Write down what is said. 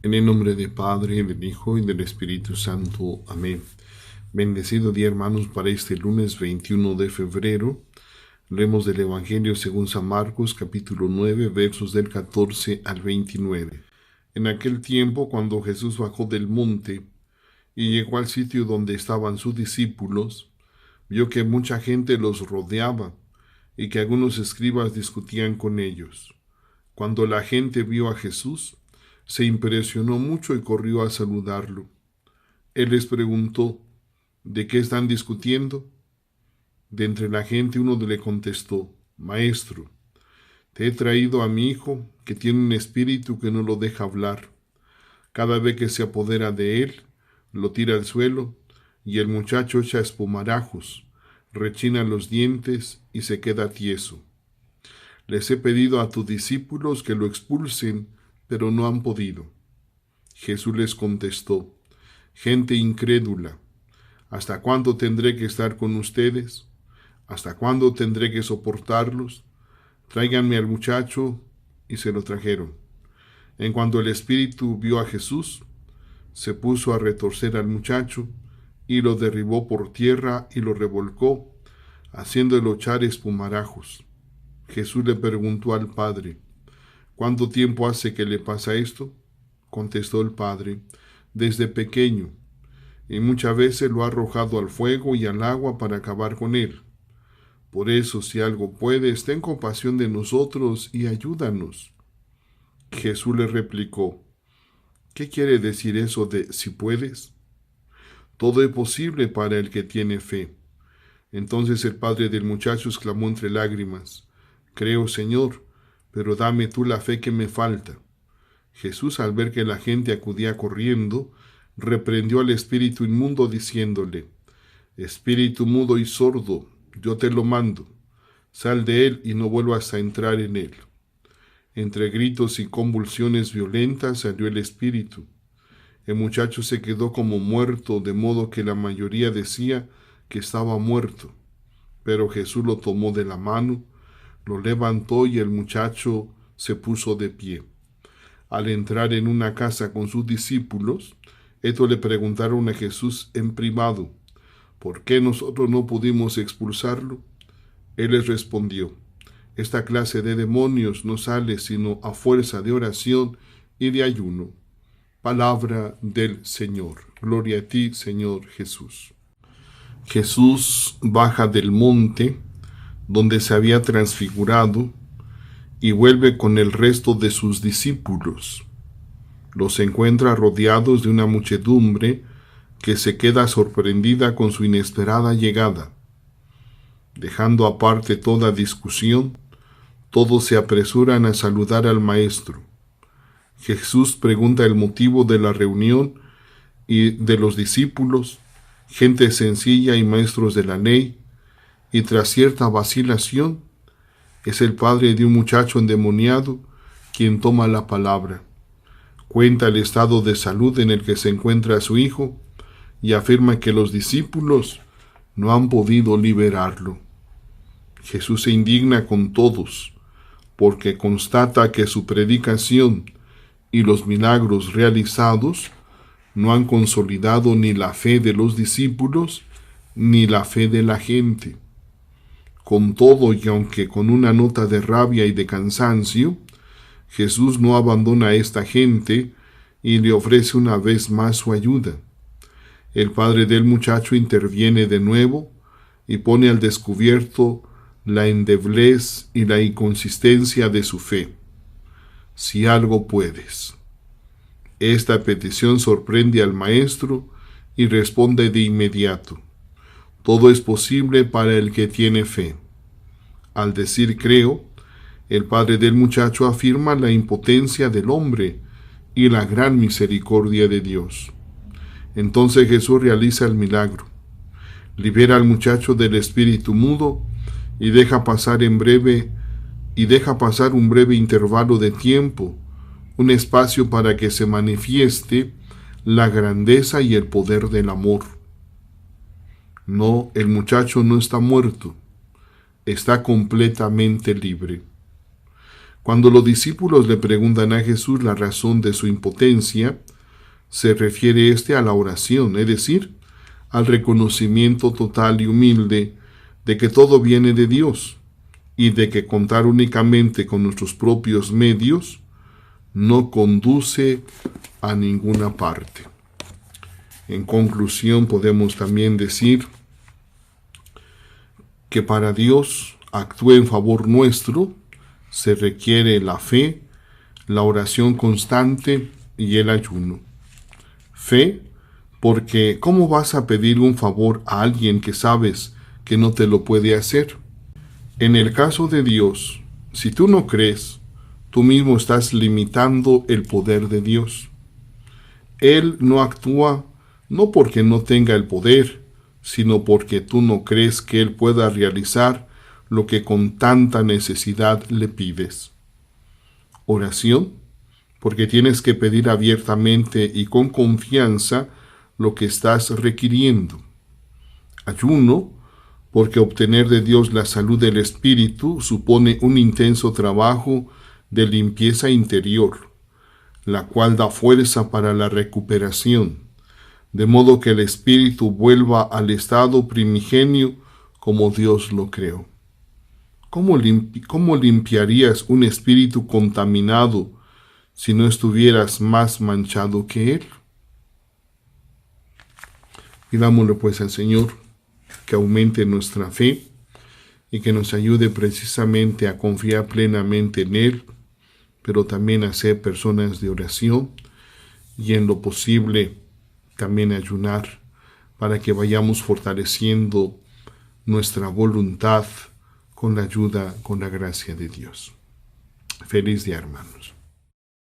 En el nombre del Padre, del Hijo y del Espíritu Santo. Amén. Bendecido día, hermanos, para este lunes 21 de febrero. Leemos del Evangelio según San Marcos, capítulo 9, versos del 14 al 29. En aquel tiempo, cuando Jesús bajó del monte y llegó al sitio donde estaban sus discípulos, vio que mucha gente los rodeaba y que algunos escribas discutían con ellos. Cuando la gente vio a Jesús, se impresionó mucho y corrió a saludarlo. Él les preguntó: ¿de qué están discutiendo? De entre la gente uno le contestó: Maestro, te he traído a mi hijo, que tiene un espíritu que no lo deja hablar. Cada vez que se apodera de él, lo tira al suelo, y el muchacho echa espumarajos, rechina los dientes y se queda tieso. Les he pedido a tus discípulos que lo expulsen, pero no han podido. Jesús les contestó: gente incrédula, ¿hasta cuándo tendré que estar con ustedes? ¿Hasta cuándo tendré que soportarlos? Tráiganme al muchacho. Y se lo trajeron. En cuanto el espíritu vio a Jesús, se puso a retorcer al muchacho y lo derribó por tierra y lo revolcó, haciéndolo echar espumarajos. Jesús le preguntó al padre: ¿cuánto tiempo hace que le pasa esto? Contestó el padre: desde pequeño, y muchas veces lo ha arrojado al fuego y al agua para acabar con él. Por eso, si algo puedes, ten compasión de nosotros y ayúdanos. Jesús le replicó: ¿qué quiere decir eso de si puedes? Todo es posible para el que tiene fe. Entonces el padre del muchacho exclamó entre lágrimas: creo, Señor, pero dame tú la fe que me falta. Jesús, al ver que la gente acudía corriendo, reprendió al espíritu inmundo diciéndole: espíritu mudo y sordo, yo te lo mando, sal de él y no vuelvas a entrar en él. Entre gritos y convulsiones violentas salió el espíritu. El muchacho se quedó como muerto, de modo que la mayoría decía que estaba muerto. Pero Jesús lo tomó de la mano, lo levantó y el muchacho se puso de pie. Al entrar en una casa con sus discípulos, estos le preguntaron a Jesús en privado: ¿por qué nosotros no pudimos expulsarlo? Él les respondió: esta clase de demonios no sale sino a fuerza de oración y de ayuno. Palabra del Señor. Gloria a ti, Señor Jesús. Jesús baja del monte donde se había transfigurado y vuelve con el resto de sus discípulos. Los encuentra rodeados de una muchedumbre que se queda sorprendida con su inesperada llegada. Dejando aparte toda discusión, todos se apresuran a saludar al Maestro. Jesús pregunta el motivo de la reunión y de los discípulos, gente sencilla y maestros de la ley, y tras cierta vacilación, es el padre de un muchacho endemoniado quien toma la palabra. Cuenta el estado de salud en el que se encuentra su hijo y afirma que los discípulos no han podido liberarlo. Jesús se indigna con todos, porque constata que su predicación y los milagros realizados no han consolidado ni la fe de los discípulos ni la fe de la gente. Con todo, y aunque con una nota de rabia y de cansancio, Jesús no abandona a esta gente y le ofrece una vez más su ayuda. El padre del muchacho interviene de nuevo y pone al descubierto la endeblez y la inconsistencia de su fe. Si algo puedes. Esta petición sorprende al maestro y responde de inmediato: todo es posible para el que tiene fe. Al decir creo, el padre del muchacho afirma la impotencia del hombre y la gran misericordia de Dios. Entonces Jesús realiza el milagro. Libera al muchacho del espíritu mudo y deja pasar un breve intervalo de tiempo, un espacio para que se manifieste la grandeza y el poder del amor. No, el muchacho no está muerto, está completamente libre. Cuando los discípulos le preguntan a Jesús la razón de su impotencia, se refiere a la oración, es decir, al reconocimiento total y humilde de que todo viene de Dios y de que contar únicamente con nuestros propios medios no conduce a ninguna parte. En conclusión, podemos también decir que para Dios actúe en favor nuestro se requiere la fe, la oración constante y el ayuno. Fe, porque ¿cómo vas a pedir un favor a alguien que sabes que no te lo puede hacer? En el caso de Dios, si tú no crees, tú mismo estás limitando el poder de Dios. Él no actúa no porque no tenga el poder, sino porque tú no crees que Él pueda realizar lo que con tanta necesidad le pides. Oración, porque tienes que pedir abiertamente y con confianza lo que estás requiriendo. Ayuno, porque obtener de Dios la salud del espíritu supone un intenso trabajo de limpieza interior, la cual da fuerza para la recuperación, de modo que el espíritu vuelva al estado primigenio como Dios lo creó. ¿Cómo limpiarías un espíritu contaminado si no estuvieras más manchado que él? Pidámosle pues al Señor que aumente nuestra fe y que nos ayude precisamente a confiar plenamente en Él, pero también a ser personas de oración y en lo posible también ayunar para que vayamos fortaleciendo nuestra voluntad con la ayuda, con la gracia de Dios. Feliz día, hermanos.